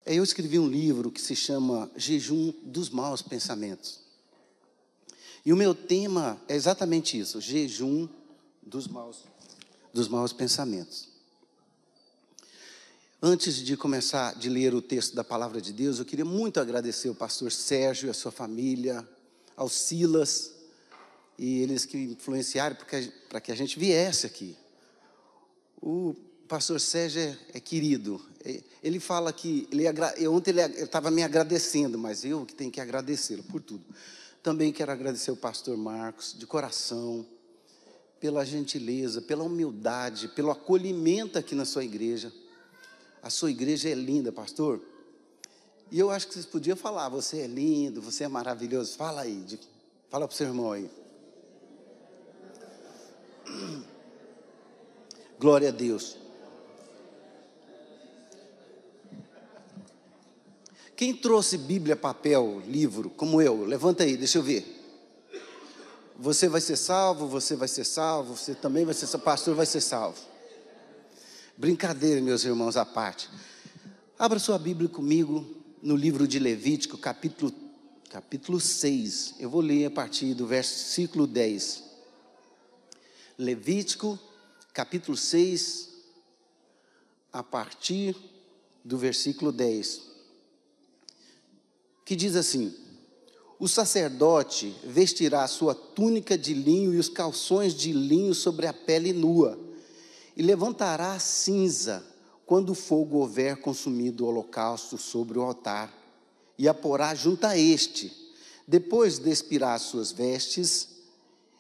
Eu escrevi um livro que se chama Jejum dos Maus Pensamentos. E o meu tema é exatamente isso, jejum dos maus pensamentos. Antes de começar de ler o texto da Palavra de Deus, eu queria muito agradecer ao pastor Sérgio e a sua família, ao Silas, e eles que influenciaram para que a gente viesse aqui. O pastor Sérgio é querido. Ele fala que, ontem ele estava me agradecendo, mas eu que tenho que agradecê-lo por tudo. Também quero agradecer o pastor Marcos, de coração, pela gentileza, pela humildade, pelo acolhimento aqui na sua igreja. A sua igreja é linda, pastor. E eu acho que vocês podiam falar, você é lindo, você é maravilhoso. Fala aí, fala para o seu irmão aí. Glória a Deus. Quem trouxe Bíblia, papel, livro, como eu? Levanta aí, deixa eu ver. Você vai ser salvo, você vai ser salvo, você também vai ser salvo, pastor vai ser salvo. Brincadeira, meus irmãos, à parte. Abra sua Bíblia comigo no livro de Levítico, capítulo 6. Eu vou ler a partir do versículo 10. Levítico, capítulo 6, a partir do versículo 10. Que diz assim: o sacerdote vestirá a sua túnica de linho e os calções de linho sobre a pele nua, e levantará a cinza quando o fogo houver consumido o holocausto sobre o altar, e a porá junto a este. Depois despirá as suas vestes,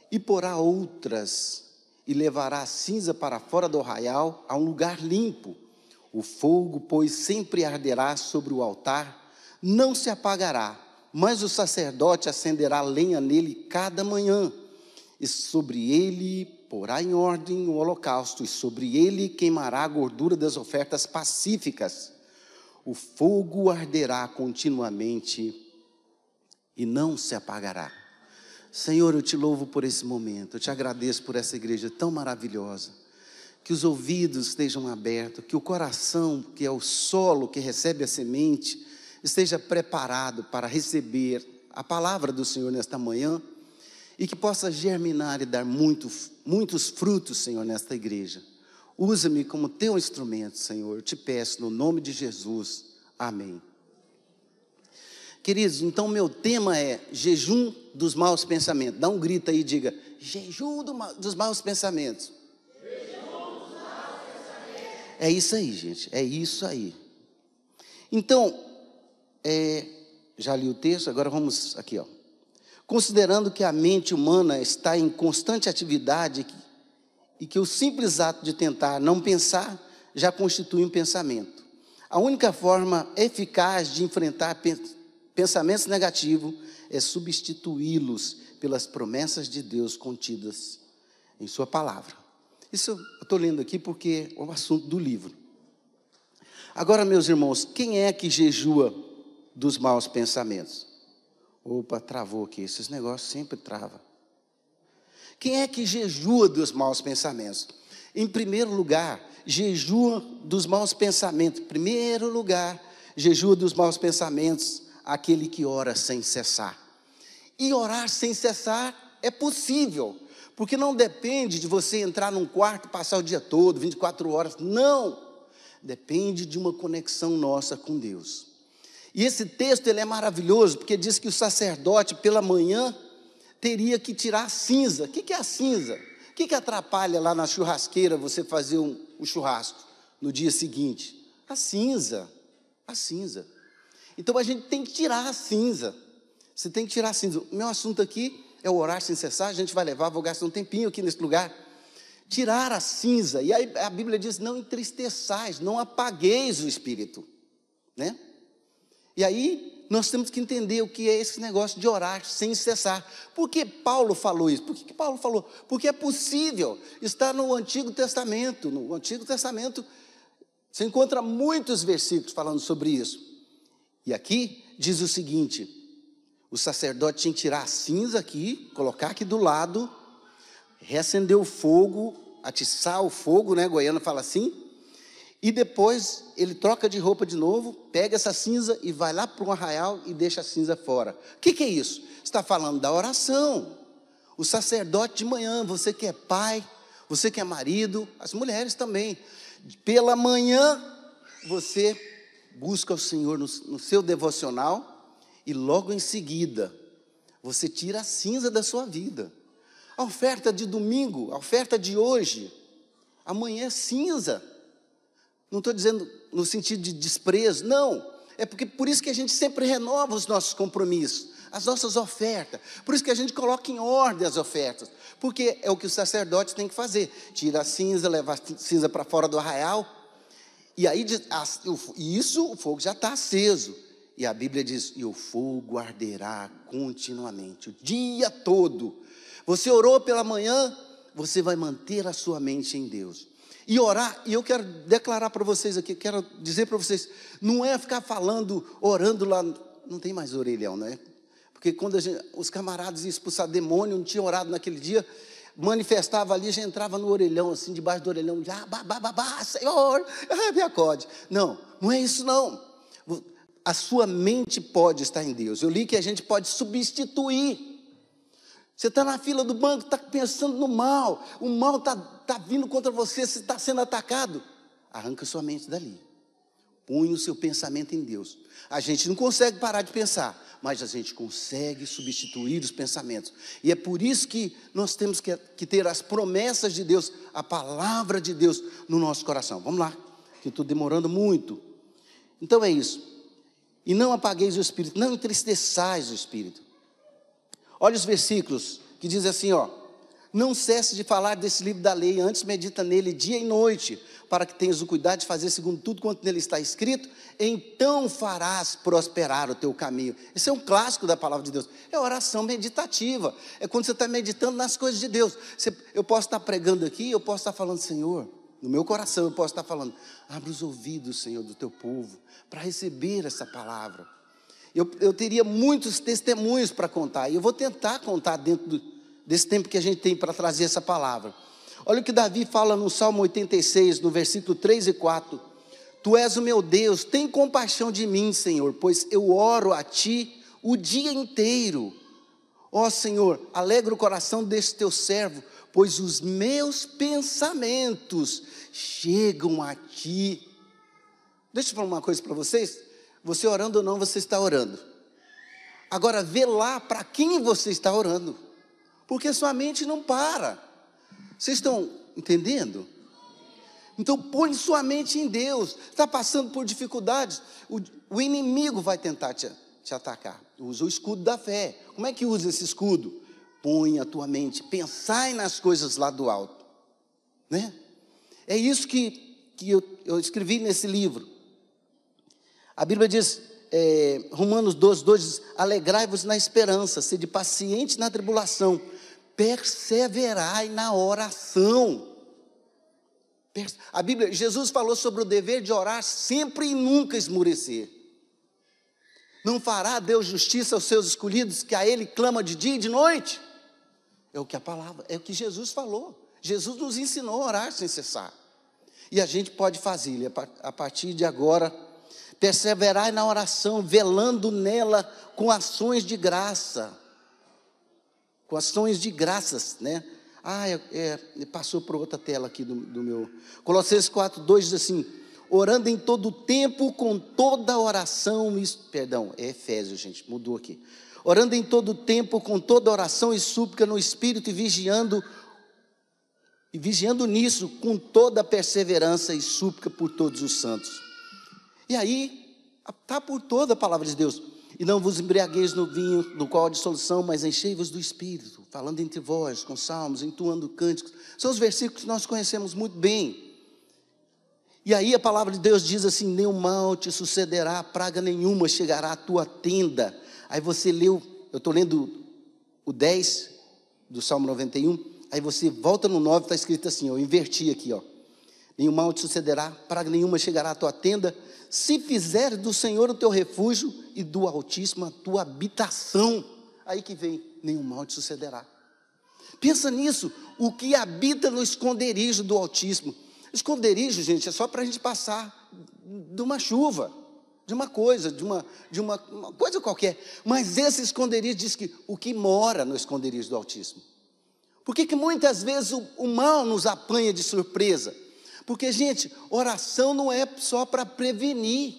e porá outras, e levará a cinza para fora do arraial, a um lugar limpo. O fogo, pois, sempre arderá sobre o altar, não se apagará, mas o sacerdote acenderá lenha nele cada manhã, e sobre ele porá em ordem o holocausto, e sobre ele queimará a gordura das ofertas pacíficas. O fogo arderá continuamente e não se apagará. Senhor, eu te louvo por esse momento, eu te agradeço por essa igreja tão maravilhosa. Que os ouvidos estejam abertos, que o coração, que é o solo que recebe a semente, esteja preparado para receber a palavra do Senhor nesta manhã, e que possa germinar e dar muitos frutos, Senhor, nesta igreja. Usa-me como teu instrumento, Senhor, eu te peço no nome de Jesus, amém. Queridos, então meu tema é jejum dos maus pensamentos. Dá um grito aí e diga, jejum dos maus pensamentos. É isso aí, gente, é isso aí. Então, já li o texto, agora vamos aqui, ó. Considerando que a mente humana está em constante atividade e que o simples ato de tentar não pensar já constitui um pensamento. A única forma eficaz de enfrentar pensamentos negativos é substituí-los pelas promessas de Deus contidas em sua palavra. Isso eu estou lendo aqui porque é o assunto do livro. Agora, meus irmãos, quem é que jejua dos maus pensamentos? Opa, travou aqui, esses negócios sempre travam. Quem é que jejua dos maus pensamentos? Em primeiro lugar, jejua dos maus pensamentos. Em primeiro lugar, jejua dos maus pensamentos aquele que ora sem cessar. E orar sem cessar é possível, porque não depende de você entrar num quarto e passar o dia todo, 24 horas, não. Depende de uma conexão nossa com Deus. E esse texto ele é maravilhoso, porque diz que o sacerdote pela manhã teria que tirar a cinza. O que é a cinza? O que atrapalha lá na churrasqueira você fazer um churrasco no dia seguinte? A cinza. Então a gente tem que tirar a cinza. Você tem que tirar a cinza. O meu assunto aqui é o orar sem cessar. A gente vai levar, vou gastar um tempinho aqui nesse lugar. Tirar a cinza. E aí a Bíblia diz, não entristeçais, não apagueis o espírito, né? E aí, nós temos que entender o que é esse negócio de orar sem cessar. Por que Paulo falou isso? Por que Paulo falou? Porque é possível, está no Antigo Testamento. No Antigo Testamento, você encontra muitos versículos falando sobre isso. E aqui, diz o seguinte, o sacerdote tinha que tirar a cinza aqui, colocar aqui do lado, reacender o fogo, atiçar o fogo, né, Goiânia fala assim, E depois ele troca de roupa de novo, pega essa cinza e vai lá para um arraial e deixa a cinza fora. O que é isso? Está falando da oração. O sacerdote de manhã, você que é pai, você que é marido, as mulheres também. Pela manhã, você busca o Senhor no seu devocional e logo em seguida, você tira a cinza da sua vida. A oferta de domingo, a oferta de hoje, amanhã é cinza. Não estou dizendo no sentido de desprezo, não. É porque por isso que a gente sempre renova os nossos compromissos, as nossas ofertas. Por isso que a gente coloca em ordem as ofertas. Porque é o que o sacerdote tem que fazer. Tira a cinza, leva a cinza para fora do arraial. E aí, o fogo já está aceso. E a Bíblia diz, e o fogo arderá continuamente, o dia todo. Você orou pela manhã, você vai manter a sua mente em Deus. E orar, e eu quero declarar para vocês aqui, quero dizer para vocês, não é ficar falando, orando lá, não tem mais orelhão, né? Porque quando os camaradas iam expulsar demônio, não tinha orado naquele dia, manifestava ali, já entrava no orelhão, assim, debaixo do orelhão, já, Senhor, me acorde. Não, não é isso não. A sua mente pode estar em Deus. Eu li que a gente pode substituir. Você está na fila do banco, está pensando no mal, o mal está vindo contra você, você está sendo atacado. Arranca sua mente dali. Põe o seu pensamento em Deus. A gente não consegue parar de pensar, mas a gente consegue substituir os pensamentos. E é por isso que nós temos que ter as promessas de Deus, a palavra de Deus no nosso coração. Vamos lá, que estou demorando muito. Então é isso. E não apagueis o Espírito, não entristeçais o Espírito. Olha os versículos que diz assim, ó: não cesse de falar desse livro da lei, antes medita nele dia e noite, para que tenhas o cuidado de fazer segundo tudo quanto nele está escrito, então farás prosperar o teu caminho. Esse é um clássico da palavra de Deus, é oração meditativa, é quando você está meditando nas coisas de Deus. Eu posso estar pregando aqui, eu posso estar falando, Senhor, no meu coração eu posso estar falando, abre os ouvidos, Senhor, do teu povo, para receber essa palavra. Eu teria muitos testemunhos para contar, e eu vou tentar contar dentro desse tempo que a gente tem para trazer essa palavra. Olha o que Davi fala no Salmo 86, no versículo 3 e 4. Tu és o meu Deus, tem compaixão de mim, Senhor, pois eu oro a Ti o dia inteiro. Ó Senhor, alegra o coração deste Teu servo, pois os meus pensamentos chegam a Ti. Deixa eu falar uma coisa para vocês. Você orando ou não, você está orando. Agora, vê lá para quem você está orando. Porque sua mente não para. Vocês estão entendendo? Então, põe sua mente em Deus. Está passando por dificuldades, o inimigo vai tentar te atacar. Usa o escudo da fé. Como é que usa esse escudo? Põe a tua mente, pensai nas coisas lá do alto. Né? É isso que eu escrevi nesse livro. A Bíblia diz, Romanos 12, 2 diz, alegrai-vos na esperança, sede paciente na tribulação, perseverai na oração. A Bíblia, Jesus falou sobre o dever de orar sempre e nunca esmurecer. Não fará Deus justiça aos seus escolhidos, que a Ele clama de dia e de noite? É o que a palavra, é o que Jesus falou. Jesus nos ensinou a orar sem cessar. E a gente pode fazer, a partir de agora, perseverai na oração, velando nela com ações de graça. Com ações de graças, né? Passou para outra tela aqui do meu. Colossenses 4, 2 diz assim, orando em todo tempo com toda oração, é Efésios, gente, mudou aqui. Orando em todo tempo com toda oração e súplica no Espírito e vigiando nisso com toda perseverança e súplica por todos os santos. E aí, está por toda a palavra de Deus. E não vos embriagueis no vinho, no qual há dissolução, mas enchei-vos do Espírito, falando entre vós, com salmos, entoando cânticos. São os versículos que nós conhecemos muito bem. E aí a palavra de Deus diz assim, nenhum mal te sucederá, praga nenhuma chegará à tua tenda. Aí você leu, eu estou lendo o 10 do Salmo 91, aí você volta no 9, está escrito assim, eu inverti aqui, ó. Nenhum mal te sucederá, praga nenhuma chegará à tua tenda, se fizeres do Senhor o teu refúgio e do Altíssimo a tua habitação. Aí que vem, nenhum mal te sucederá. Pensa nisso, o que habita no esconderijo do Altíssimo. Esconderijo, gente, é só para a gente passar de uma chuva, de uma coisa, de uma coisa qualquer. Mas esse esconderijo diz que o que mora no esconderijo do Altíssimo. Por que muitas vezes o mal nos apanha de surpresa? Porque, gente, oração não é só para prevenir,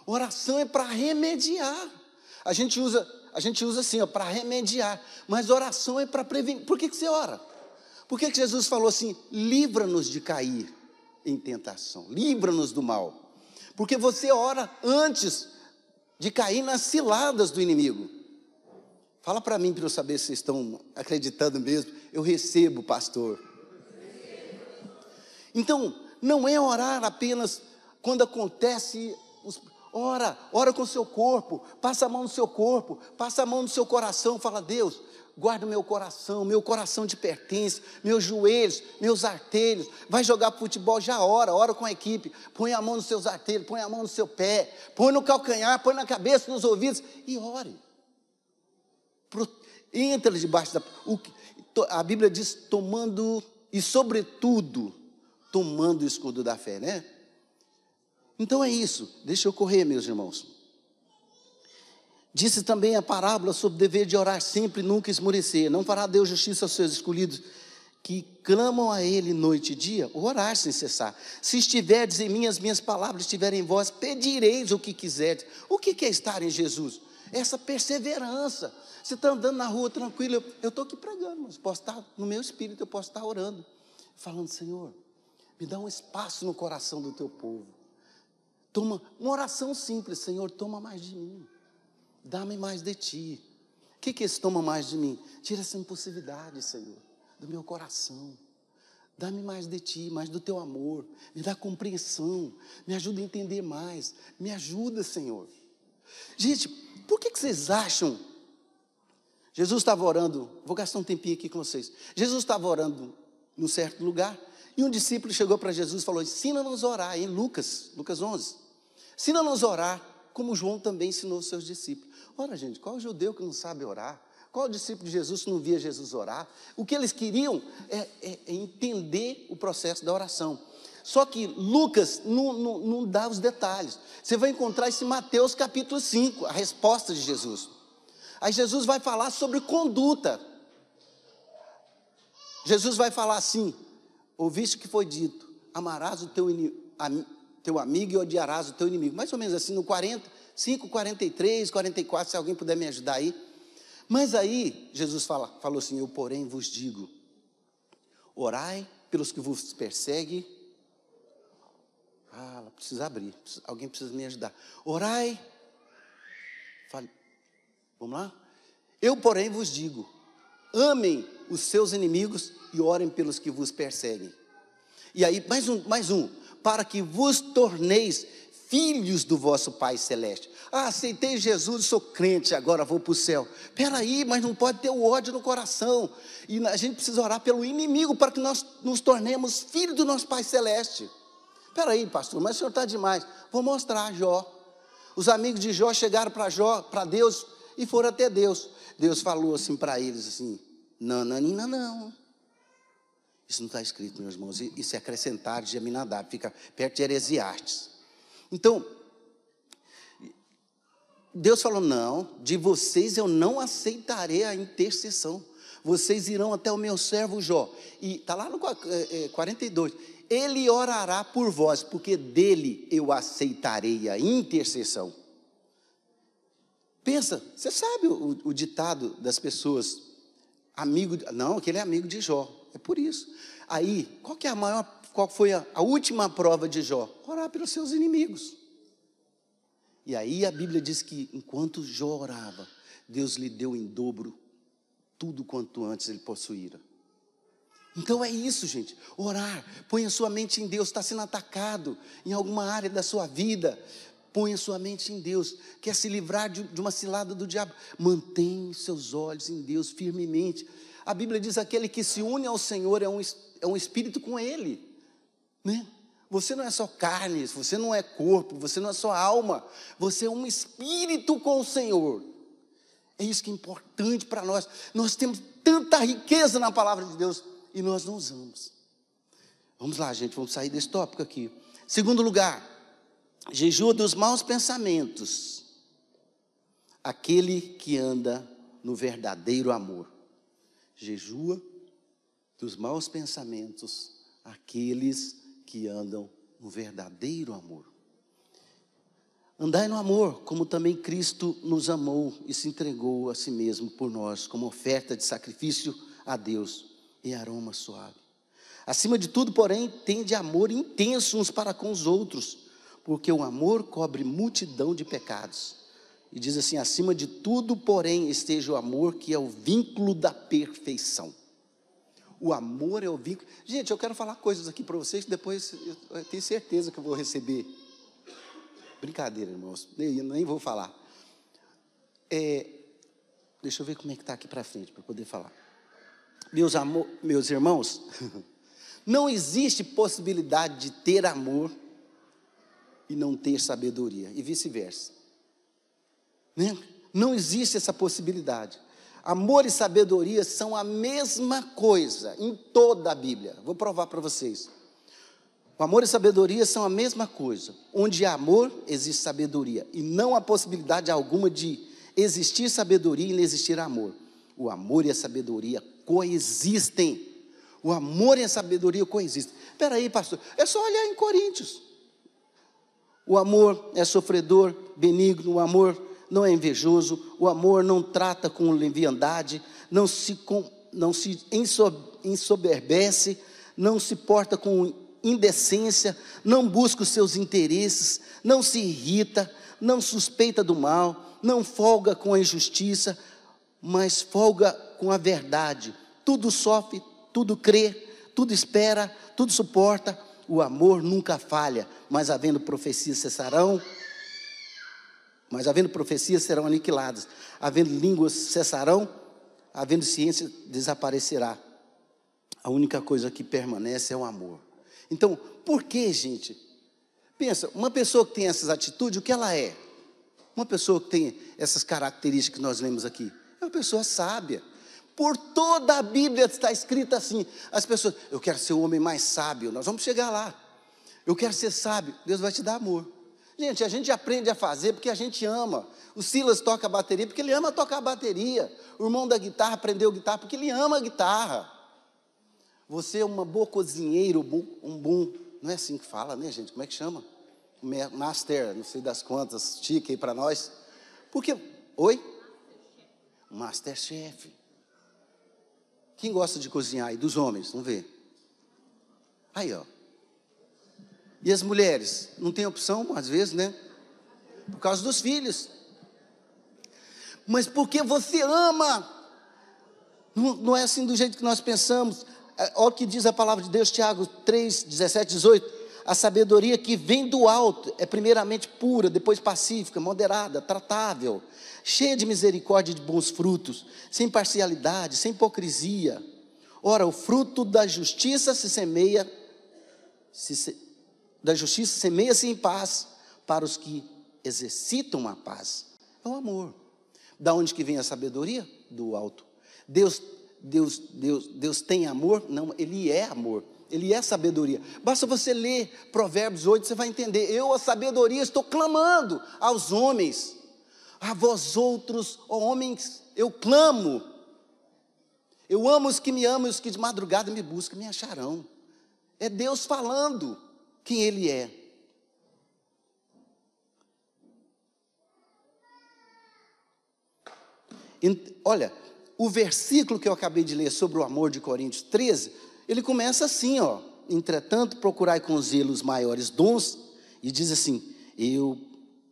oração é para remediar. A gente usa assim, para remediar, mas oração é para prevenir. Por que você ora? Por que Jesus falou assim, livra-nos de cair em tentação, livra-nos do mal? Porque você ora antes de cair nas ciladas do inimigo. Fala para mim, para eu saber se vocês estão acreditando mesmo. Eu recebo, pastor. Então, não é orar apenas quando acontece. Ora com o seu corpo, passa a mão no seu corpo, passa a mão no seu coração, fala, Deus, guarda o meu coração te pertence, meus joelhos, meus artelhos, vai jogar futebol, já ora com a equipe, põe a mão nos seus artelhos, põe a mão no seu pé, põe no calcanhar, põe na cabeça, nos ouvidos, e ore. Entra debaixo a Bíblia diz, tomando, e sobretudo, tomando o escudo da fé, né? Então é isso, deixa eu correr, meus irmãos. Disse também a parábola sobre o dever de orar sempre e nunca esmorecer. Não fará Deus justiça aos seus escolhidos, que clamam a Ele noite e dia, orar sem cessar. Se estiverdes em mim, as minhas palavras estiverem em vós, pedireis o que quiserdes. O que é estar em Jesus? Essa perseverança. Você está andando na rua tranquilo, eu estou aqui pregando, mas posso estar no meu espírito, eu posso estar orando, falando, Senhor, me dá um espaço no coração do teu povo. Toma uma oração simples, Senhor, toma mais de mim, dá-me mais de ti. O que é esse toma mais de mim? Tira essa impulsividade, Senhor, do meu coração. Dá-me mais de ti, mais do teu amor, me dá compreensão, me ajuda a entender mais, me ajuda, Senhor. Gente, por que vocês acham? Jesus estava orando, vou gastar um tempinho aqui com vocês. Jesus estava orando num certo lugar, e um discípulo chegou para Jesus e falou, ensina-nos a orar, em Lucas 11. Ensina-nos a orar, como João também ensinou os seus discípulos. Ora, gente, qual judeu que não sabe orar? Qual discípulo de Jesus que não via Jesus orar? O que eles queriam é entender o processo da oração. Só que Lucas não dá os detalhes. Você vai encontrar isso em Mateus capítulo 5, a resposta de Jesus. Aí Jesus vai falar sobre conduta. Jesus vai falar assim, ouviste o que foi dito, amarás o teu amigo e odiarás o teu inimigo. Mais ou menos assim, no 45, 43, 44, se alguém puder me ajudar aí. Mas aí, Jesus falou assim, eu porém vos digo, orai pelos que vos perseguem. Precisa abrir, alguém precisa me ajudar. Orai, vamos lá? Eu porém vos digo, amem os seus inimigos e orem pelos que vos perseguem. E aí, mais um, para que vos torneis filhos do vosso Pai Celeste. Aceitei Jesus, sou crente, agora vou para o céu. Espera aí, mas não pode ter o ódio no coração. E a gente precisa orar pelo inimigo, para que nós nos tornemos filhos do nosso Pai Celeste. Espera aí, pastor, mas o senhor está demais. Vou mostrar Jó. Os amigos de Jó chegaram para Deus e foram até Deus. Deus falou assim para eles, assim, não. Isso não está escrito, meus irmãos, isso é acrescentar de Aminadab, fica perto de Heresiastes. Então, Deus falou, não, de vocês eu não aceitarei a intercessão, vocês irão até o meu servo Jó, e está lá no 42, ele orará por vós, porque dele eu aceitarei a intercessão. Pensa, você sabe o ditado das pessoas, aquele é amigo de Jó, é por isso. Aí, qual foi a última prova de Jó? Orar pelos seus inimigos. E aí a Bíblia diz que enquanto Jó orava, Deus lhe deu em dobro tudo quanto antes ele possuíra. Então é isso, gente, orar, põe a sua mente em Deus, está sendo atacado em alguma área da sua vida, põe a sua mente em Deus, quer se livrar de uma cilada do diabo, mantém seus olhos em Deus firmemente. A Bíblia diz, aquele que se une ao Senhor é um espírito com Ele, né? Você não é só carne, você não é corpo, você não é só alma, você é um espírito com o Senhor. É isso que é importante para nós. Nós temos tanta riqueza na palavra de Deus e nós não usamos. Vamos lá, gente, vamos sair desse tópico aqui. Segundo lugar, jejua dos maus pensamentos, aquele que anda no verdadeiro amor. Jejua dos maus pensamentos, aqueles que andam no verdadeiro amor. Andai no amor, como também Cristo nos amou e se entregou a si mesmo por nós, como oferta de sacrifício a Deus e aroma suave. Acima de tudo, porém, tende amor intenso uns para com os outros, porque o amor cobre multidão de pecados. E diz assim: acima de tudo, porém, esteja o amor, que é o vínculo da perfeição. O amor é o vínculo. Gente, eu quero falar coisas aqui para vocês que depois eu tenho certeza que eu vou receber. Brincadeira, irmãos, nem vou falar. Deixa eu ver como é que está aqui para frente, para poder falar. Meus irmãos, não existe possibilidade de ter amor e não ter sabedoria, e vice-versa. Né? Não existe essa possibilidade. Amor e sabedoria são a mesma coisa em toda a Bíblia. Vou provar para vocês. O amor e sabedoria são a mesma coisa. Onde há amor, existe sabedoria. E não há possibilidade alguma de existir sabedoria e não existir amor. O amor e a sabedoria coexistem. O amor e a sabedoria coexistem. Espera aí, pastor, é só olhar em Coríntios. O amor é sofredor, benigno, o amor não é invejoso, o amor não trata com leviandade, não se ensoberbece, não se porta com indecência, não busca os seus interesses, não se irrita, não suspeita do mal, não folga com a injustiça, mas folga com a verdade. Tudo sofre, tudo crê, tudo espera, tudo suporta. O amor nunca falha, mas havendo profecias serão aniquiladas, havendo línguas cessarão, havendo ciência desaparecerá. A única coisa que permanece é o amor. Então, por que, gente? Pensa, uma pessoa que tem essas atitudes, o que ela é? Uma pessoa que tem essas características que nós lemos aqui, é uma pessoa sábia. Por toda a Bíblia está escrita assim, as pessoas, eu quero ser o homem mais sábio, nós vamos chegar lá. Eu quero ser sábio, Deus vai te dar amor. Gente, a gente aprende a fazer porque a gente ama. O Silas toca a bateria porque ele ama tocar a bateria. O irmão da guitarra aprendeu guitarra porque ele ama a guitarra. Você é uma boa cozinheira, um bom, não é assim que fala, né, gente? Como é que chama? Master, não sei das quantas, chique aí para nós. Porque, oi? Masterchef. Quem gosta de cozinhar aí? Dos homens, vamos ver. Aí, ó. E as mulheres? Não tem opção, às vezes, né? Por causa dos filhos. Mas porque você ama. Não é assim do jeito que nós pensamos. Olha o que diz a palavra de Deus, Tiago 3, 17, 18. A sabedoria que vem do alto é primeiramente pura, depois pacífica, moderada, tratável, cheia de misericórdia e de bons frutos, sem parcialidade, sem hipocrisia. Ora, o fruto da justiça semeia-se em paz para os que exercitam a paz. É o amor. Da onde que vem a sabedoria? Do alto. Deus tem amor? Não, Ele é amor. Ele é sabedoria. Basta você ler Provérbios 8, você vai entender. Eu, a sabedoria, estou clamando aos homens. A vós outros, ó homens, eu clamo. Eu amo os que me amam e os que de madrugada me buscam, me acharão. É Deus falando quem Ele é. Olha, o versículo que eu acabei de ler sobre o amor de Coríntios 13, ele começa assim, ó. Entretanto, procurai com zelo os maiores dons, e diz assim: eu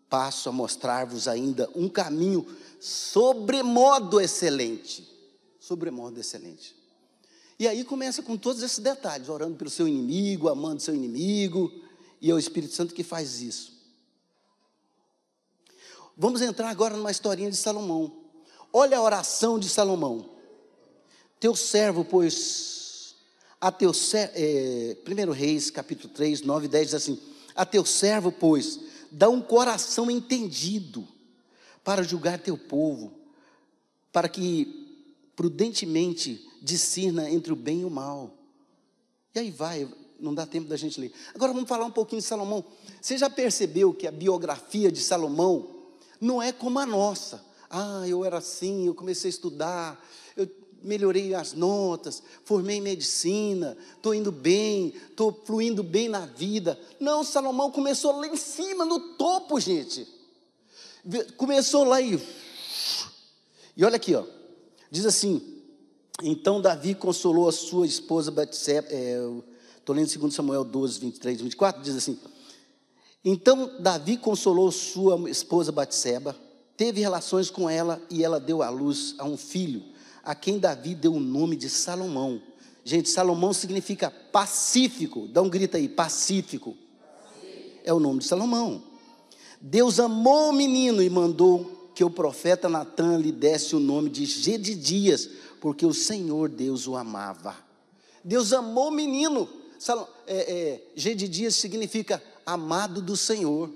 passo a mostrar-vos ainda um caminho sobremodo excelente. Sobremodo excelente. E aí começa com todos esses detalhes, orando pelo seu inimigo, amando seu inimigo, e é o Espírito Santo que faz isso. Vamos entrar agora numa historinha de Salomão. Olha a oração de Salomão. Teu servo, pois, 1 Reis, capítulo 3, 9 e 10, diz assim: a teu servo, pois, dá um coração entendido para julgar teu povo, para que prudentemente discirna entre o bem e o mal. E aí vai, não dá tempo da gente ler. Agora vamos falar um pouquinho de Salomão. Você já percebeu que a biografia de Salomão não é como a nossa? Ah, eu era assim, eu comecei a estudar, eu melhorei as notas, formei em medicina, estou indo bem, estou fluindo bem na vida. Não, Salomão começou lá em cima, no topo, gente. Começou lá e olha aqui, ó, diz assim: então Davi consolou a sua esposa Batseba, estou lendo 2 Samuel 12, 23 e 24, diz assim: então Davi consolou sua esposa Batseba, teve relações com ela e ela deu à luz a um filho, a quem Davi deu o nome de Salomão. Gente, Salomão significa pacífico, dá um grito aí, pacífico, é o nome de Salomão. Deus amou o menino e mandou que o profeta Natã lhe desse o nome de Gedidias, porque o Senhor Deus o amava. Deus amou o menino. Gedidias significa amado do Senhor.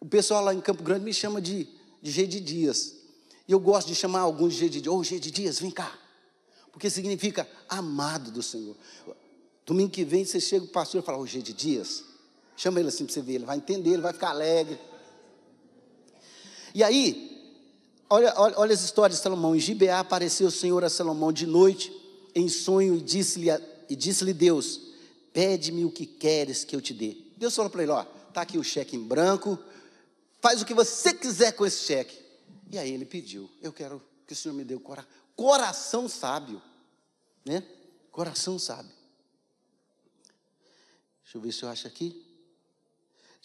O pessoal lá em Campo Grande me chama de Gedidias. E eu gosto de chamar alguns de Gedidias. Ô, Gedidias, vem cá. Porque significa amado do Senhor. Domingo que vem você chega o pastor e fala: ô, Gedidias, chama ele assim para você ver, ele vai entender, ele vai ficar alegre. E aí, olha as histórias de Salomão. Em Gibeá apareceu o Senhor a Salomão de noite, em sonho, e disse-lhe Deus: pede-me o que queres que eu te dê. Deus falou para ele: ó, está aqui o cheque em branco, faz o que você quiser com esse cheque. E aí ele pediu: eu quero que o Senhor me dê o coração sábio, né? Coração sábio. Deixa eu ver se eu acho aqui.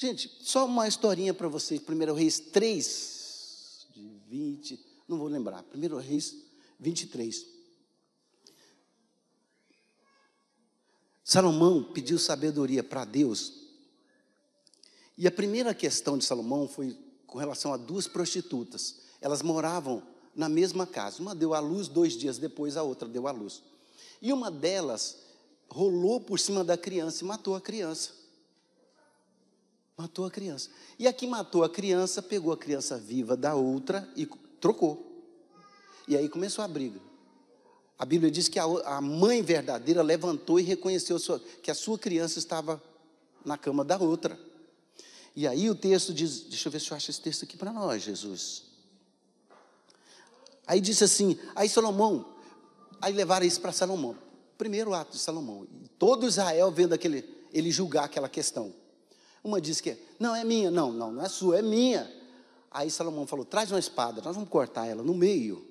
Gente, só uma historinha para vocês. 1 Reis 3, de 20, não vou lembrar. 1 Reis 23. Salomão pediu sabedoria para Deus. E a primeira questão de Salomão foi com relação a duas prostitutas. Elas moravam na mesma casa. Uma deu à luz, 2 dias depois a outra deu à luz. E uma delas rolou por cima da criança e matou a criança. Matou a criança. E a que matou a criança, pegou a criança viva da outra e trocou. E aí começou a briga. A Bíblia diz que a mãe verdadeira levantou e reconheceu que a sua criança estava na cama da outra. E aí o texto diz, deixa eu ver se eu acho esse texto aqui para nós, Jesus. Aí disse assim, aí levaram isso para Salomão. Primeiro ato de Salomão. E todo Israel vendo ele julgar aquela questão. Uma disse que não é minha, não é sua, é minha. Aí Salomão falou: traz uma espada, nós vamos cortar ela no meio.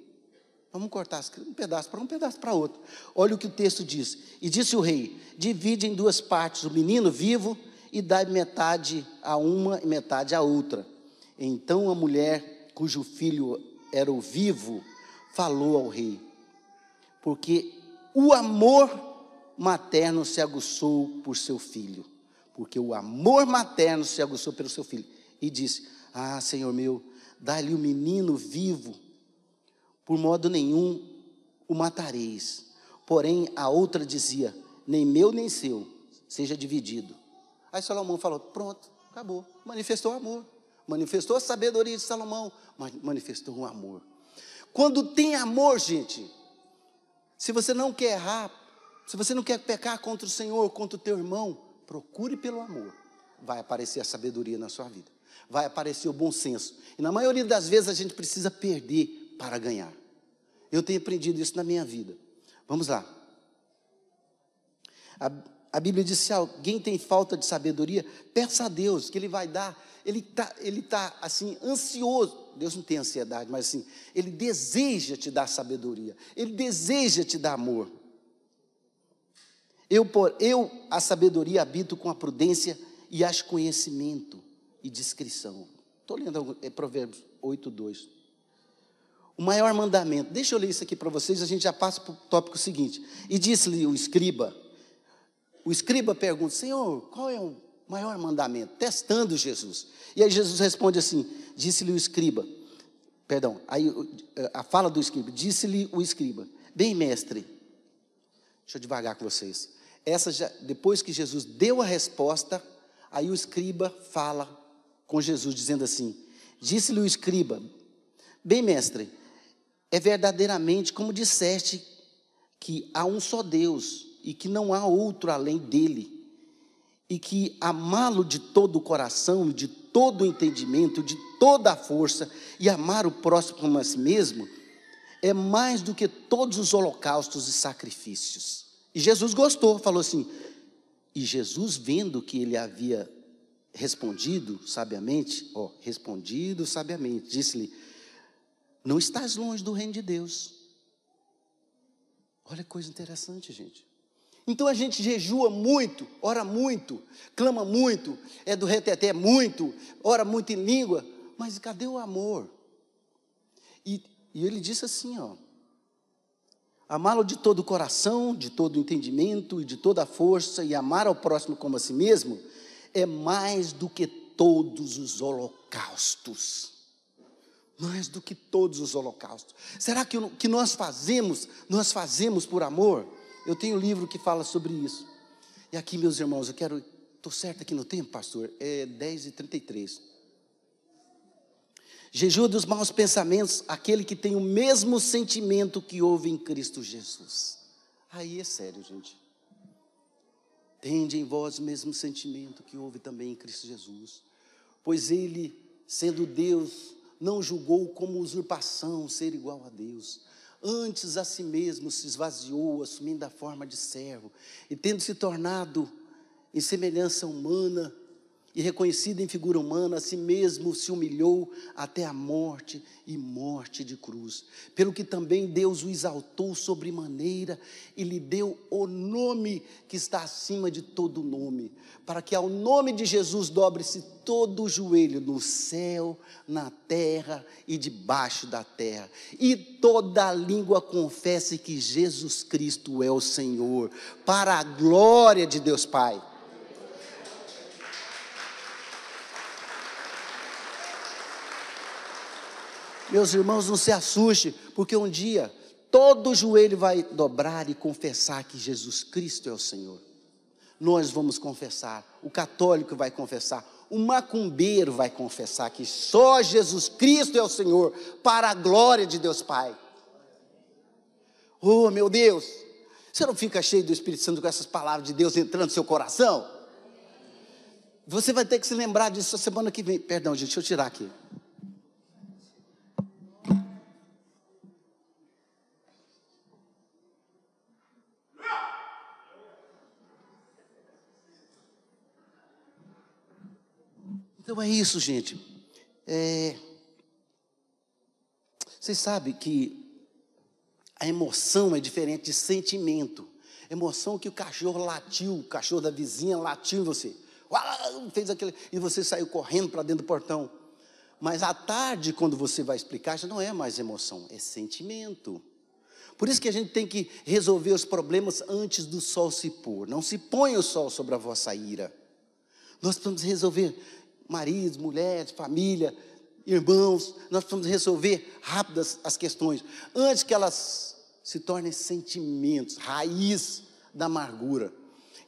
Vamos cortar um pedaço para um, pedaço para outro. Olha o que o texto diz. E disse o rei: divide em 2 partes o menino vivo e dá metade a uma e metade a outra. Então a mulher cujo filho era o vivo falou ao rei, porque o amor materno se aguçou por seu filho. Porque o amor materno se aguçou pelo seu filho. E disse: ah, Senhor meu, dá-lhe o menino vivo, por modo nenhum o matareis. Porém a outra dizia: nem meu nem seu, seja dividido. Aí Salomão falou: pronto, acabou. Manifestou o amor, manifestou a sabedoria de Salomão, mas manifestou o amor. Quando tem amor, gente, se você não quer errar, se você não quer pecar contra o Senhor, contra o teu irmão, procure pelo amor. Vai aparecer a sabedoria na sua vida. Vai aparecer o bom senso. E na maioria das vezes a gente precisa perder para ganhar. Eu tenho aprendido isso na minha vida. Vamos lá. A Bíblia diz: se alguém tem falta de sabedoria, peça a Deus que Ele vai dar. Ele tá assim, ansioso. Deus não tem ansiedade, mas assim, Ele deseja te dar sabedoria. Ele deseja te dar amor. Eu, a sabedoria, habito com a prudência e acho conhecimento e discrição. Estou lendo Provérbios 8:2. O maior mandamento, deixa eu ler isso aqui para vocês, a gente já passa para o tópico seguinte. E disse-lhe o escriba pergunta: Senhor, qual é o maior mandamento? Testando Jesus. E aí Jesus responde assim, disse-lhe o escriba, aí a fala do escriba, disse-lhe o escriba: bem, mestre, deixa eu devagar com vocês. Depois que Jesus deu a resposta, aí o escriba fala com Jesus, dizendo assim: disse-lhe o escriba: bem, mestre, é verdadeiramente como disseste, que há um só Deus e que não há outro além dele, e que amá-lo de todo o coração, de todo o entendimento, de toda a força, e amar o próximo como a si mesmo, é mais do que todos os holocaustos e sacrifícios. E Jesus gostou, falou assim, e Jesus, vendo que ele havia respondido sabiamente, disse-lhe, não estás longe do reino de Deus. Olha que coisa interessante, gente. Então a gente jejua muito, ora muito, clama muito, é do reteté muito, ora muito em língua, mas cadê o amor? E ele disse assim, amá-lo de todo o coração, de todo o entendimento e de toda a força, e amar ao próximo como a si mesmo, é mais do que todos os holocaustos. Mais do que todos os holocaustos. Será que o que nós fazemos por amor? Eu tenho um livro que fala sobre isso. E aqui, meus irmãos, estou certo aqui no tempo, pastor? É 10h33. Jejua dos maus pensamentos, aquele que tem o mesmo sentimento que houve em Cristo Jesus. Aí é sério, gente. Tende em vós o mesmo sentimento que houve também em Cristo Jesus. Pois ele, sendo Deus, não julgou como usurpação ser igual a Deus. Antes a si mesmo se esvaziou, assumindo a forma de servo, e tendo se tornado em semelhança humana, e reconhecido em figura humana, a si mesmo se humilhou até a morte e morte de cruz. Pelo que também Deus o exaltou sobremaneira e lhe deu o nome que está acima de todo nome, para que ao nome de Jesus dobre-se todo o joelho no céu, na terra e debaixo da terra, e toda a língua confesse que Jesus Cristo é o Senhor, para a glória de Deus Pai. Meus irmãos, não se assuste, porque um dia todo joelho vai dobrar e confessar que Jesus Cristo é o Senhor. Nós vamos confessar, o católico vai confessar, o macumbeiro vai confessar que só Jesus Cristo é o Senhor, para a glória de Deus Pai. Oh, meu Deus, você não fica cheio do Espírito Santo com essas palavras de Deus entrando no seu coração? Você vai ter que se lembrar disso a semana que vem. Perdão, gente, deixa eu tirar aqui. Então é isso, gente. Vocês sabem que a emoção é diferente de sentimento. Emoção que o cachorro latiu, o cachorro da vizinha latiu em você. Uau, fez aquele, e você saiu correndo para dentro do portão. Mas à tarde, quando você vai explicar, já não é mais emoção, é sentimento. Por isso que a gente tem que resolver os problemas antes do sol se pôr. Não se põe o sol sobre a vossa ira. Nós precisamos resolver maridos, mulheres, família, irmãos, nós precisamos resolver rápido as questões, antes que elas se tornem sentimentos, raiz da amargura.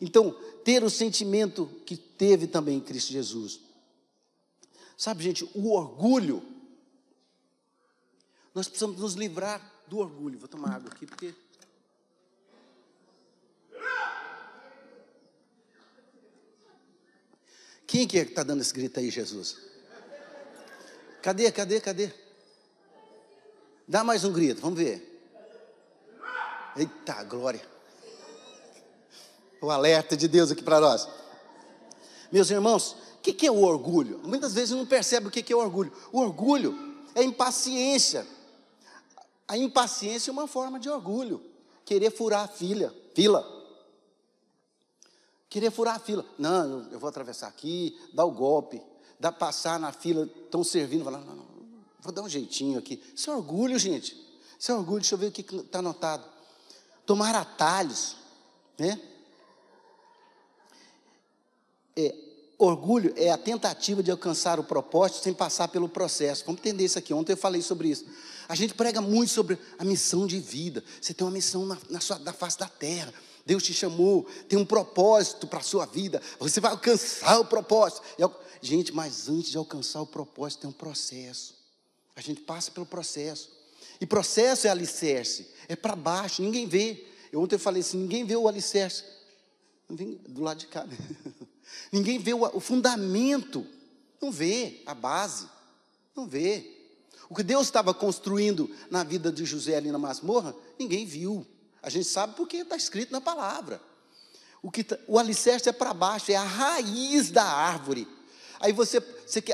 Então, ter o sentimento que teve também em Cristo Jesus. Sabe, gente, o orgulho, nós precisamos nos livrar do orgulho. Vou tomar água aqui, porque... Quem que é que está dando esse grito aí, Jesus? Cadê? Dá mais um grito, vamos ver. Eita, glória. O alerta de Deus aqui para nós. Meus irmãos, o que é o orgulho? Muitas vezes não percebe o que é o orgulho. O orgulho é impaciência. A impaciência é uma forma de orgulho. Querer furar a fila. Querer furar a fila. Não, eu vou atravessar aqui, dar o golpe, passar na fila, estão servindo, falar, não, vou dar um jeitinho aqui. Isso é orgulho, gente. Isso é orgulho, deixa eu ver o que está anotado. Tomar atalhos, né? Orgulho é a tentativa de alcançar o propósito sem passar pelo processo. Vamos entender isso aqui. Ontem eu falei sobre isso. A gente prega muito sobre a missão de vida. Você tem uma missão na face da terra. Deus te chamou, tem um propósito para a sua vida. Você vai alcançar o propósito. Gente, mas antes de alcançar o propósito tem um processo. A gente passa pelo processo. E processo é alicerce. É para baixo, ninguém vê. Ontem eu falei assim, ninguém vê o alicerce. Do lado de cá, né? Ninguém vê o fundamento. Não vê a base. Não vê. O que Deus estava construindo na vida de José ali na masmorra, ninguém viu. A gente sabe porque está escrito na palavra. O alicerce é para baixo, é a raiz da árvore. Aí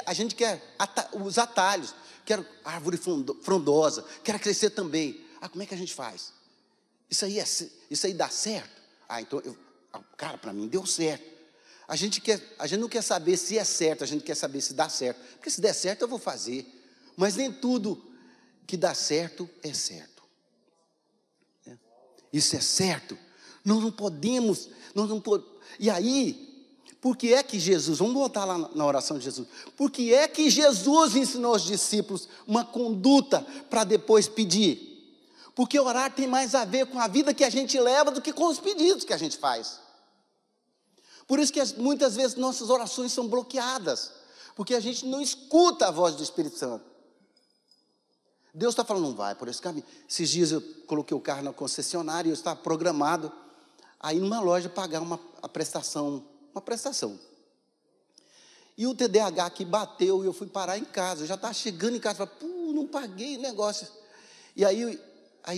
a gente quer os atalhos. Quero árvore frondosa, quero crescer também. Como é que a gente faz? Isso aí dá certo? Então, cara, para mim deu certo. A gente não quer saber se é certo, a gente quer saber se dá certo. Porque se der certo, eu vou fazer. Mas nem tudo que dá certo é certo. Isso é certo. Nós não podemos. E aí, por que é que Jesus, vamos voltar lá na oração de Jesus, por que é que Jesus ensinou aos discípulos uma conduta para depois pedir? Porque orar tem mais a ver com a vida que a gente leva do que com os pedidos que a gente faz. Por isso que muitas vezes nossas orações são bloqueadas, porque a gente não escuta a voz do Espírito Santo. Deus está falando, não vai por esse caminho. Esses dias eu coloquei o carro na concessionária e eu estava programado a ir numa loja pagar uma prestação. E o TDAH aqui bateu e eu fui parar em casa. Eu já estava chegando em casa, falei, não paguei o negócio. E aí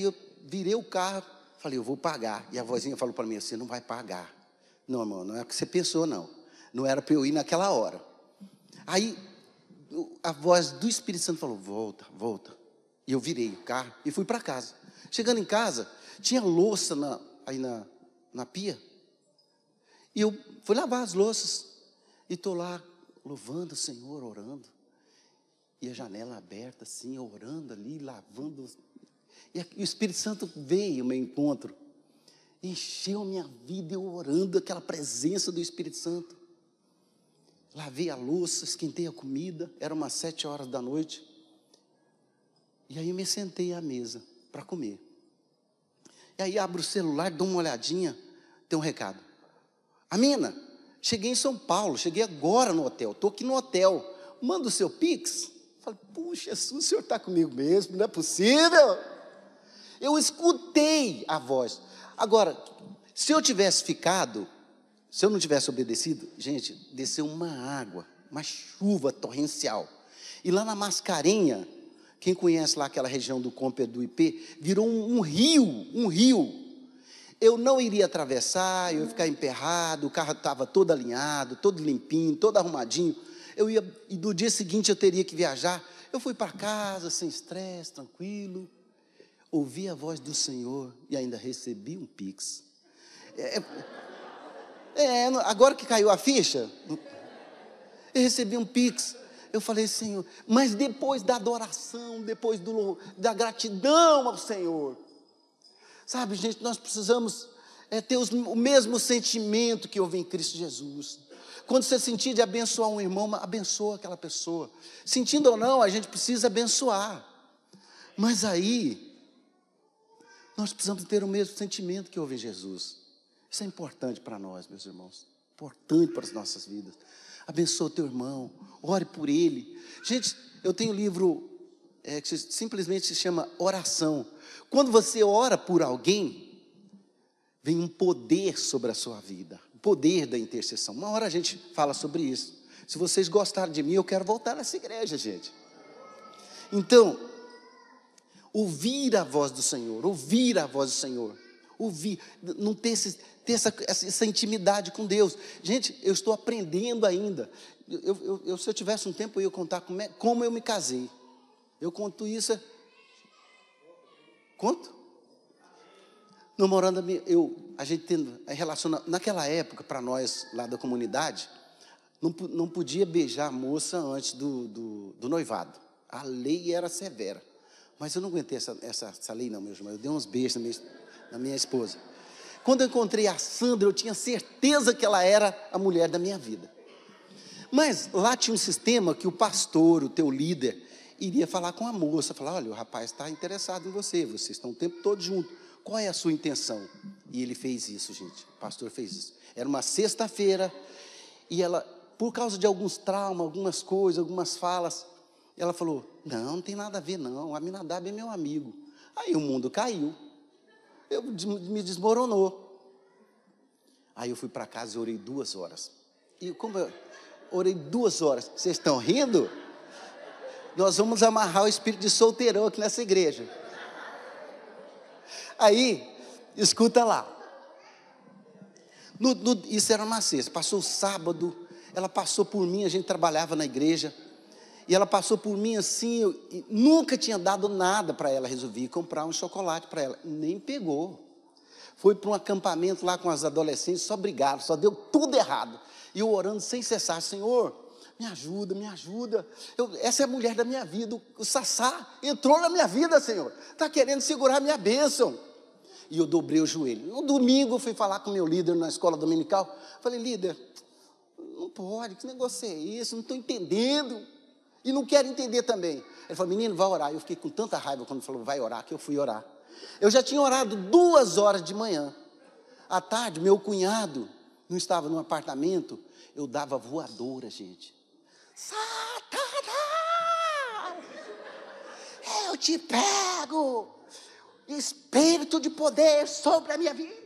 eu virei o carro, falei, eu vou pagar. E a vozinha falou para mim, você não vai pagar. Não, irmão, não é o que você pensou, não. Não era para eu ir naquela hora. Aí a voz do Espírito Santo falou, volta. E eu virei o carro e fui para casa. Chegando em casa, tinha louça aí na pia. E eu fui lavar as louças. E estou lá louvando o Senhor, orando. E a janela aberta assim, orando ali, lavando. E o Espírito Santo veio ao meu encontro. Encheu a minha vida eu orando, aquela presença do Espírito Santo. Lavei a louça, esquentei a comida. Era umas 7 horas da noite. E aí eu me sentei à mesa para comer. E aí abro o celular, dou uma olhadinha, tem um recado. Amina, cheguei em São Paulo, cheguei agora no hotel, estou aqui no hotel, manda o seu Pix. Falei, puxa, Jesus, o senhor está comigo mesmo, não é possível. Eu escutei a voz. Agora, se eu não tivesse obedecido, gente, desceu uma água, uma chuva torrencial. E lá na Mascarenha, quem conhece lá aquela região do Comper do IP, virou um rio. Eu não iria atravessar, eu ia ficar emperrado, o carro estava todo alinhado, todo limpinho, todo arrumadinho. E no dia seguinte eu teria que viajar. Eu fui para casa, sem estresse, tranquilo. Ouvi a voz do Senhor e ainda recebi um Pix. Agora que caiu a ficha, eu recebi um Pix. Eu falei, Senhor, mas depois da adoração, depois da gratidão ao Senhor, sabe, gente, nós precisamos ter o mesmo sentimento que houve em Cristo Jesus. Quando você sentir de abençoar um irmão, abençoa aquela pessoa. Sentindo ou não, a gente precisa abençoar. Mas aí, nós precisamos ter o mesmo sentimento que houve em Jesus. Isso é importante para nós, meus irmãos. Importante para as nossas vidas. Abençoa o teu irmão, ore por ele. Gente, eu tenho um livro que simplesmente se chama Oração. Quando você ora por alguém, vem um poder sobre a sua vida, o poder da intercessão. Uma hora a gente fala sobre isso. Se vocês gostaram de mim, eu quero voltar nessa igreja, gente. Então, ouvir a voz do Senhor, ouvir, não ter essa intimidade com Deus. Gente, eu estou aprendendo ainda. Se eu tivesse um tempo, eu ia contar como eu me casei. Eu conto isso. Conto? Namorando, a gente relaciona. Naquela época, para nós lá da comunidade, não podia beijar a moça antes do noivado. A lei era severa. Mas eu não aguentei essa lei, não, meus irmãos. Eu dei uns beijos na minha esposa. Quando eu encontrei a Sandra, eu tinha certeza que ela era a mulher da minha vida. Mas lá tinha um sistema que o pastor, o teu líder, iria falar com a moça, falar, olha, o rapaz está interessado em você, vocês estão o tempo todo juntos, qual é a sua intenção? E ele fez isso, gente, o pastor fez isso. Era uma sexta-feira, e ela, por causa de alguns traumas, algumas coisas, algumas falas, ela falou, não tem nada a ver não, Aminadab é meu amigo. Aí o mundo caiu. me desmoronou. Aí eu fui para casa e orei 2 horas. E como eu orei 2 horas, vocês estão rindo? Nós vamos amarrar o espírito de solteirão aqui nessa igreja. Aí, escuta lá. Isso era uma sexta, passou o sábado, ela passou por mim, a gente trabalhava na igreja, e ela passou por mim assim, eu nunca tinha dado nada para ela, resolvi comprar um chocolate para ela, nem pegou. Foi para um acampamento lá com as adolescentes, só brigaram, só deu tudo errado. E eu orando sem cessar, Senhor, me ajuda, me ajuda. Essa é a mulher da minha vida, o Sassá entrou na minha vida, Senhor, está querendo segurar a minha bênção. E eu dobrei o joelho. No domingo eu fui falar com o meu líder na escola dominical. Falei, líder, não pode, que negócio é esse? Não estou entendendo. E não quero entender também. Ele falou, menino, vai orar. Eu fiquei com tanta raiva quando falou, vai orar, que eu fui orar. Eu já tinha orado 2 horas de manhã. À tarde, meu cunhado não estava no apartamento, eu dava voadora, gente. Satanás! Eu te pego! Espírito de poder sobre a minha vida.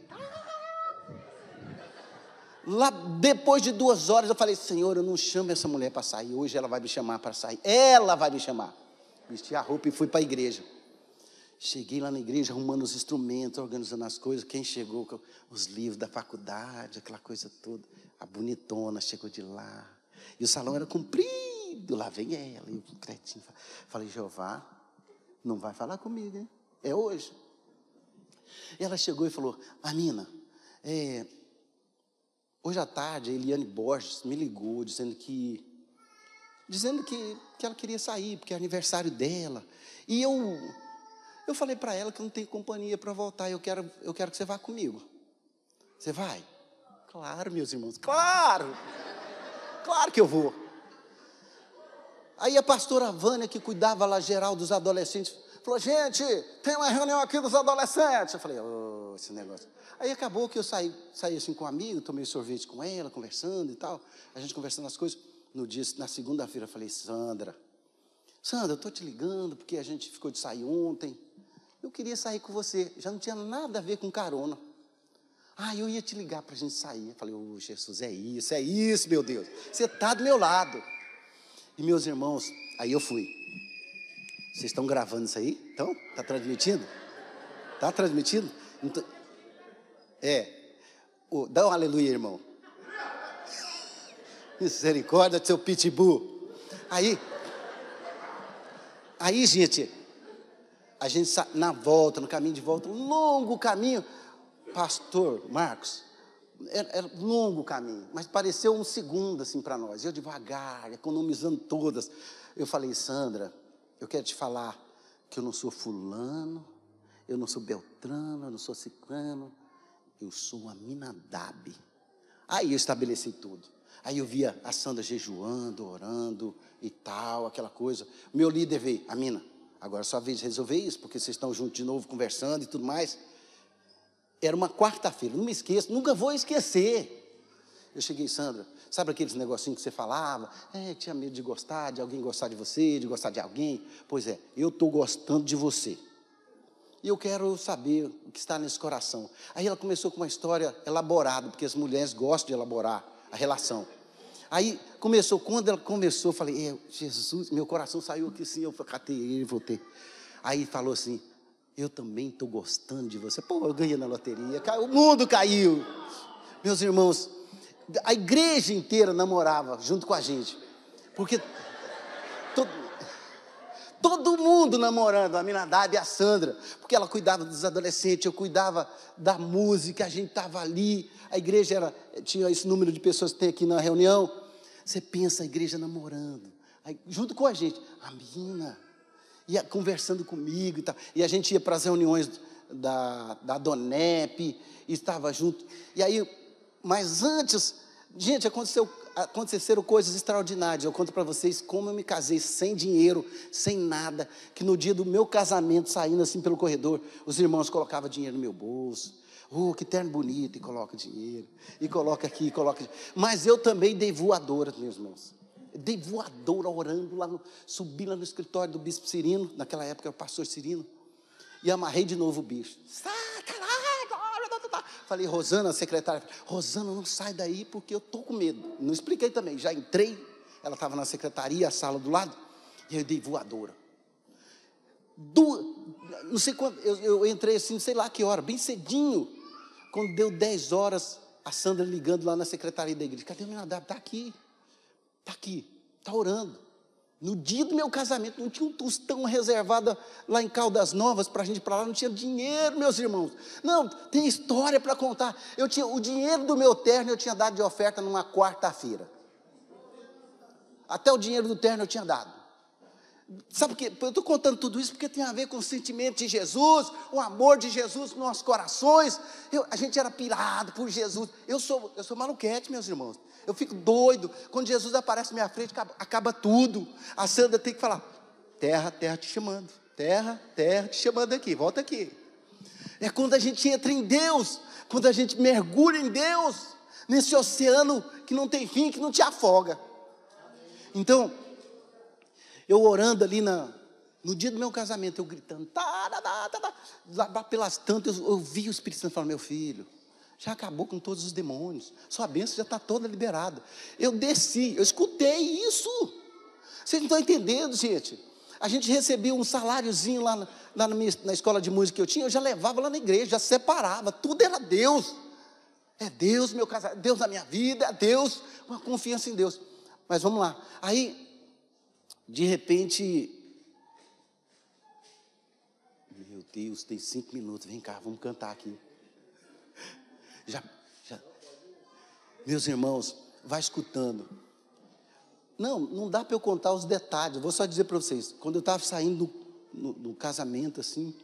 Lá, depois de 2 horas, eu falei, Senhor, eu não chamo essa mulher para sair, hoje ela vai me chamar para sair, ela vai me chamar. Vesti a roupa e fui para a igreja. Cheguei lá na igreja, arrumando os instrumentos, organizando as coisas, quem chegou com os livros da faculdade, aquela coisa toda, a bonitona chegou de lá, e o salão era comprido, lá vem ela, e o cretinho, falei, Jeová, não vai falar comigo, hein? É hoje. E ela chegou e falou, Amina, hoje à tarde a Eliane Borges me ligou dizendo que ela queria sair, porque é aniversário dela. E eu falei para ela que eu não tenho companhia para voltar, eu quero que você vá comigo. Você vai? Claro, meus irmãos, claro que eu vou. Aí a pastora Vânia, que cuidava lá geral dos adolescentes, falou, gente, tem uma reunião aqui dos adolescentes. Eu falei, esse negócio. Aí acabou que eu saí assim com um amigo, tomei sorvete com ela, conversando e tal. A gente conversando as coisas. Na segunda-feira eu falei, Sandra, eu estou te ligando porque a gente ficou de sair ontem. Eu queria sair com você, já não tinha nada a ver com carona. Eu ia te ligar para a gente sair. Eu falei, Jesus, é isso, meu Deus. Você está do meu lado. E meus irmãos, aí eu fui. Vocês estão gravando isso aí? Então, está transmitindo? Está transmitindo? Então, dá um aleluia, irmão. Misericórdia do seu pitbull. Aí, gente, a gente na volta, no caminho de volta, um longo caminho. Pastor Marcos, era um longo caminho, mas pareceu 1 segundo assim para nós. Eu devagar, economizando todas. Eu falei, Sandra, eu quero te falar que eu não sou fulano, eu não sou Beltrano, eu não sou ciclano, eu sou Aminadab. Aí eu estabeleci tudo. Aí eu via a Sandra jejuando, orando e tal, aquela coisa. Meu líder veio, Amina, agora é sua vez de resolver isso, porque vocês estão juntos de novo, conversando e tudo mais. Era uma quarta-feira, não me esqueço, nunca vou esquecer. Eu cheguei, Sandra, sabe aqueles negocinhos que você falava? Tinha medo de gostar, de alguém gostar de você, de gostar de alguém. Pois é, eu estou gostando de você. E eu quero saber o que está nesse coração. Aí ela começou com uma história elaborada, porque as mulheres gostam de elaborar a relação. Aí quando ela começou, eu falei, Jesus, meu coração saiu aqui assim, eu catei ele e voltei. Aí falou assim, eu também estou gostando de você. Pô, eu ganhei na loteria, o mundo caiu. Meus irmãos, a igreja inteira namorava junto com a gente, porque todo mundo namorando, a Aminadab e a Sandra, porque ela cuidava dos adolescentes, eu cuidava da música, a gente estava ali, a igreja tinha esse número de pessoas que tem aqui na reunião. Você pensa a igreja namorando, aí, junto com a gente, a menina ia conversando comigo e tal, e a gente ia para as reuniões da Donep, e estava junto, e aí, mas antes, gente, aconteceram coisas extraordinárias. Eu conto para vocês como eu me casei sem dinheiro, sem nada, que no dia do meu casamento, saindo assim pelo corredor, os irmãos colocavam dinheiro no meu bolso. Que terno bonito, e coloca dinheiro, e coloca aqui, e coloca. Mas eu também dei voadora, meus irmãos. Dei voadora orando subi lá no escritório do bispo Cirino, naquela época era o pastor Cirino, e amarrei de novo o bicho. Satanás! Falei, Rosana, a secretária, Rosana, não sai daí porque eu estou com medo. Não expliquei também, já entrei, ela estava na secretaria, a sala do lado, e eu dei voadora. Não sei quando, eu entrei assim, sei lá que hora, bem cedinho. Quando deu 10 horas, a Sandra ligando lá na secretaria da igreja. Cadê o Minadab? Está aqui, está orando. No dia do meu casamento, não tinha um tostão reservado lá em Caldas Novas para a gente ir para lá, não tinha dinheiro, meus irmãos. Não, tem história para contar. Eu tinha o dinheiro do meu terno, eu tinha dado de oferta numa quarta-feira. Até o dinheiro do terno eu tinha dado. Sabe por quê? Eu estou contando tudo isso porque tem a ver com o sentimento de Jesus, o amor de Jesus nos nossos corações. A gente era pirado por Jesus. Eu sou maluquete, meus irmãos. Eu fico doido. Quando Jesus aparece na minha frente, acaba tudo. A Sandra tem que falar, terra te chamando. Terra te chamando aqui, volta aqui. É quando a gente entra em Deus, quando a gente mergulha em Deus, nesse oceano que não tem fim, que não te afoga. Então, eu orando ali no dia do meu casamento, eu gritando, lá pelas tantas, eu vi o Espírito Santo falando, meu filho, já acabou com todos os demônios, sua bênção já está toda liberada. Eu desci, eu escutei isso. Vocês não estão entendendo, gente. A gente recebia um saláriozinho lá na escola de música que eu tinha, eu já levava lá na igreja, já separava, tudo era Deus. É Deus, meu casamento, Deus na minha vida, é Deus, uma confiança em Deus. Mas vamos lá, aí, de repente, meu Deus, tem 5 minutos, vem cá, vamos cantar aqui. Já. Meus irmãos, vai escutando. Não dá para eu contar os detalhes, eu vou só dizer para vocês, quando eu estava saindo do casamento assim,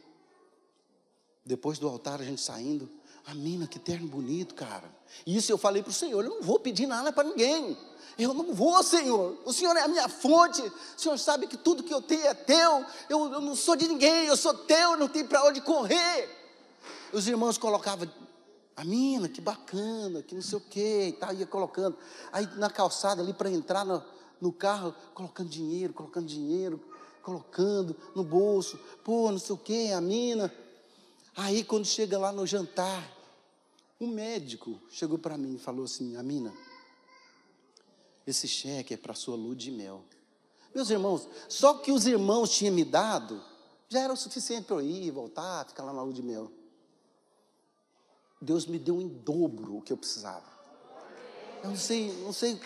depois do altar a gente saindo, Amina, que terno bonito, cara. Isso eu falei para o Senhor, eu não vou pedir nada para ninguém. Eu não vou, Senhor. O Senhor é a minha fonte. O Senhor sabe que tudo que eu tenho é teu. Eu não sou de ninguém, eu sou teu, não tenho para onde correr. Os irmãos colocavam, Amina, que bacana, que não sei o quê, e tal, ia colocando. Aí na calçada ali para entrar no carro, colocando dinheiro, colocando no bolso. Pô, não sei o quê, Amina. Aí quando chega lá no jantar, um médico chegou para mim e falou assim, Amina, esse cheque é para a sua lua de mel. Meus irmãos, só que os irmãos tinham me dado, já era o suficiente para eu ir, voltar, ficar lá na lua de mel. Deus me deu em dobro o que eu precisava. Eu não sei.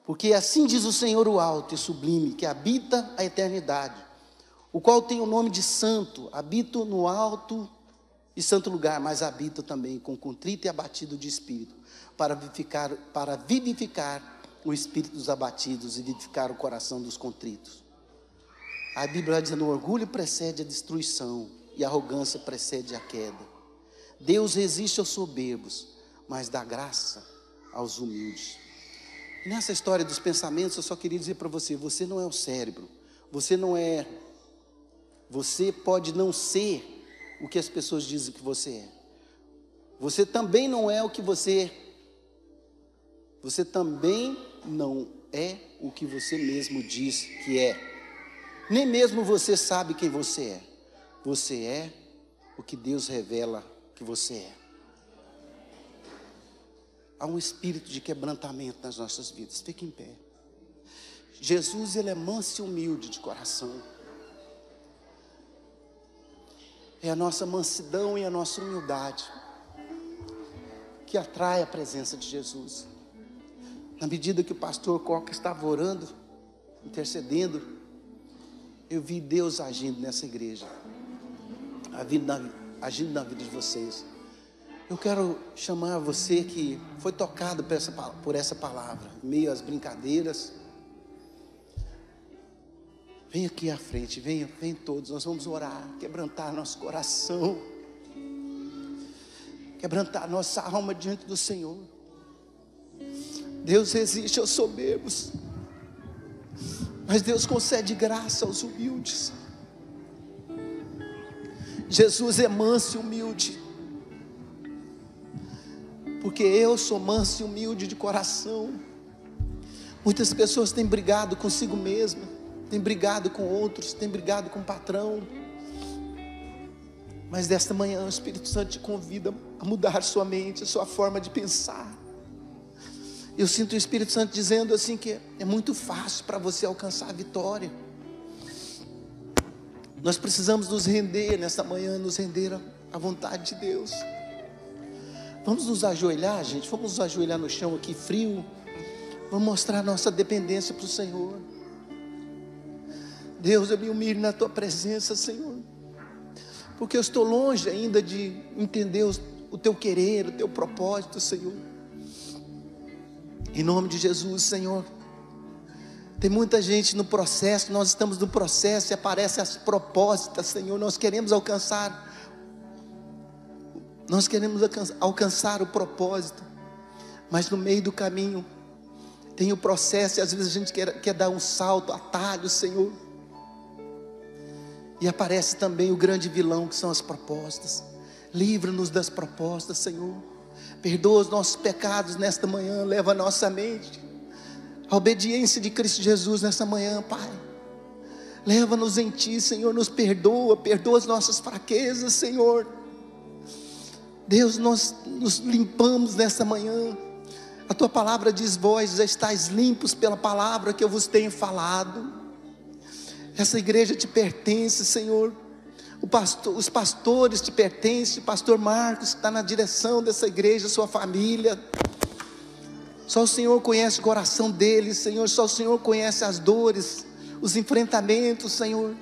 Porque assim diz o Senhor o alto e sublime, que habita a eternidade, o qual tem o nome de santo, habito no alto e santo lugar, mas habito também com contrito e abatido de espírito, para vivificar o espírito dos abatidos e vivificar o coração dos contritos. A Bíblia vai dizendo, o orgulho precede a destruição e a arrogância precede a queda. Deus resiste aos soberbos, mas dá graça aos humildes. Nessa história dos pensamentos, eu só queria dizer para você, você não é o cérebro, você pode não ser o que as pessoas dizem que você é. Você também não é o que você também não é o que você mesmo diz que é. Nem mesmo você sabe quem você é. Você é o que Deus revela que você é. Há um espírito de quebrantamento nas nossas vidas. Fique em pé. Jesus, ele é manso e humilde de coração. É a nossa mansidão e a nossa humildade que atrai a presença de Jesus. Na medida que o pastor Coca estava orando, intercedendo, eu vi Deus agindo nessa igreja, agindo na vida de vocês. Eu quero chamar você que foi tocado por essa palavra, em meio às brincadeiras. Vem aqui à frente, vem todos, nós vamos orar, quebrantar nosso coração, quebrantar nossa alma diante do Senhor. Deus resiste aos soberbos, mas Deus concede graça aos humildes. Jesus é manso e humilde, porque eu sou manso e humilde de coração. Muitas pessoas têm brigado consigo mesma, têm brigado com outros, têm brigado com o patrão. Mas desta manhã o Espírito Santo te convida a mudar sua mente, a sua forma de pensar. Eu sinto o Espírito Santo dizendo assim que é muito fácil para você alcançar a vitória. Nós precisamos nos render nessa manhã, nos render à vontade de Deus. Vamos nos ajoelhar, gente, vamos nos ajoelhar no chão aqui frio. Vamos mostrar nossa dependência para o Senhor. Deus, eu me humilho na Tua presença, Senhor, porque eu estou longe ainda de entender o Teu querer, o Teu propósito, Senhor. Em nome de Jesus, Senhor. Tem muita gente no processo, nós estamos no processo e aparecem as propostas, Senhor. Nós queremos alcançar o propósito, mas no meio do caminho tem o processo, e às vezes a gente quer dar um salto, atalho, Senhor, e aparece também o grande vilão, que são as propostas. Livra-nos das propostas, Senhor. Perdoa os nossos pecados nesta manhã, leva a nossa mente a obediência de Cristo Jesus nessa manhã, Pai. Leva-nos em Ti, Senhor, nos perdoa as nossas fraquezas, Senhor. Deus, nós nos limpamos nessa manhã. A Tua palavra diz: vós já estáis limpos pela palavra que eu vos tenho falado. Essa igreja te pertence, Senhor. Os pastores te pertencem. O pastor Marcos está na direção dessa igreja, sua família. Só o Senhor conhece o coração deles, Senhor. Só o Senhor conhece as dores, os enfrentamentos, Senhor.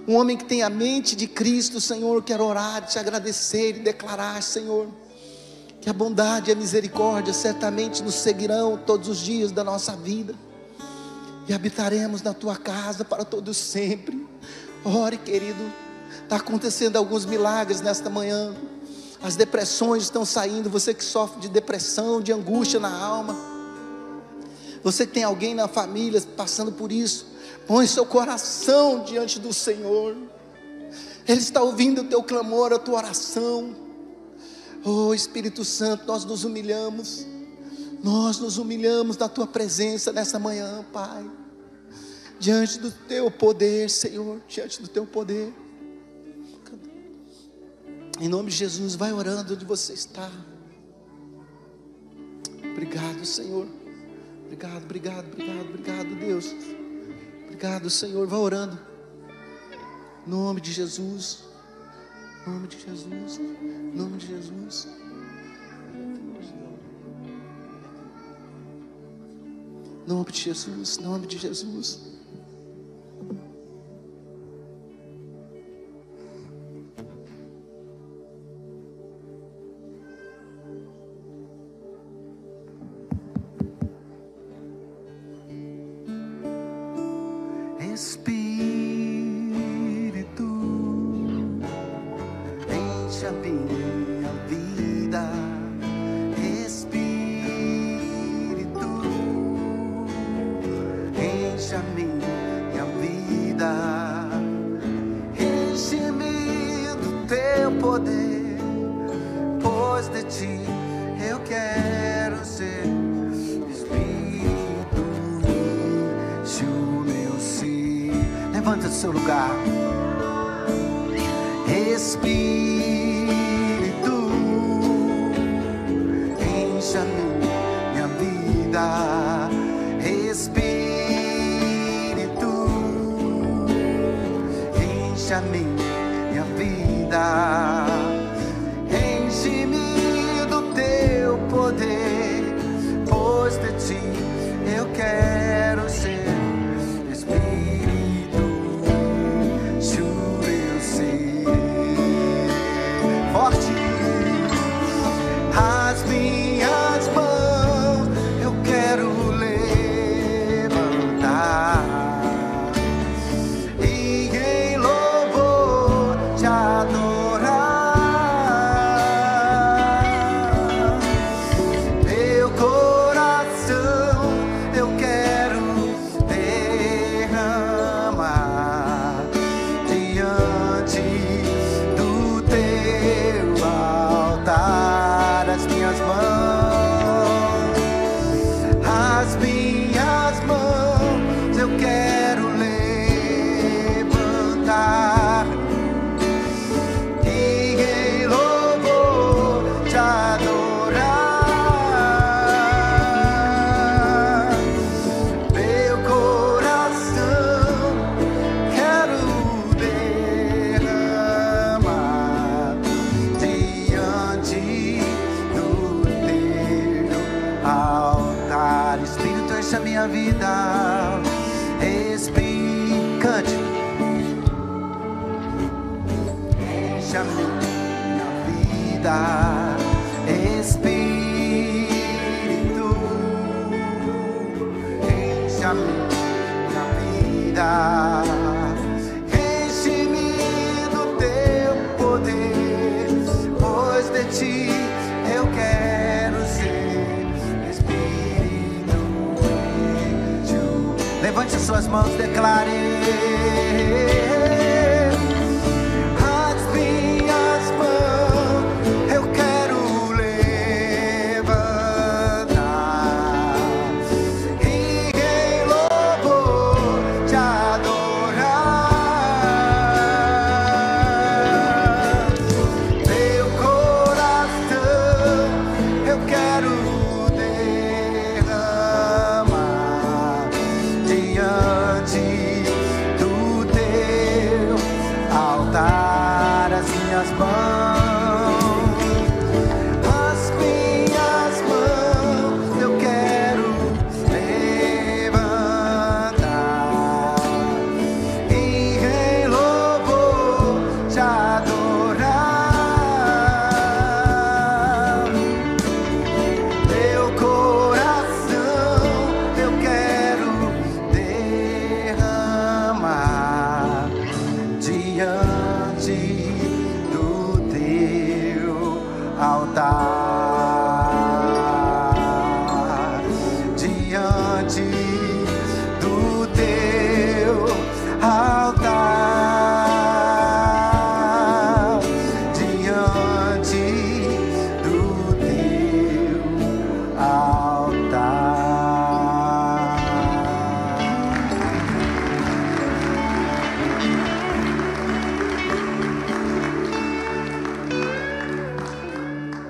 Um homem que tem a mente de Cristo, Senhor, quer orar, te agradecer e declarar, Senhor, que a bondade e a misericórdia certamente nos seguirão todos os dias da nossa vida, e habitaremos na Tua casa para todos sempre. Ore, querido. Está acontecendo alguns milagres nesta manhã. As depressões estão saindo. Você que sofre de depressão, de angústia na alma, você que tem alguém na família passando por isso, põe seu coração diante do Senhor. Ele está ouvindo o teu clamor, a tua oração. Oh Espírito Santo, nós nos humilhamos na Tua presença nessa manhã, Pai, diante do Teu poder, Senhor, diante do Teu poder. Em nome de Jesus, vai orando onde você está. Obrigado, Senhor. Obrigado, Deus. Obrigado, Senhor. Vai orando. Em nome de Jesus. Em nome de Jesus. Em nome de Jesus. Em nome de Jesus. Em nome de Jesus. Espírito, enche a minha vida. Espírito, enche a minha vida. Enche-me do Teu poder, pois de Ti eu quero ser. Espírito, enche o meu ser. Levanta do seu lugar. Espírito, enche a minha vida. Espírito, enche a minha vida. Enche-me do Teu poder, pois de Ti eu quero ser. As minhas mãos eu quero minha vida. Espírito, cante. Enche a minha vida. Espírito, enche a minha vida. Enche-me do teu poder, pois de ti eu quero ser. Espírito, enche. Levante suas mãos, declare.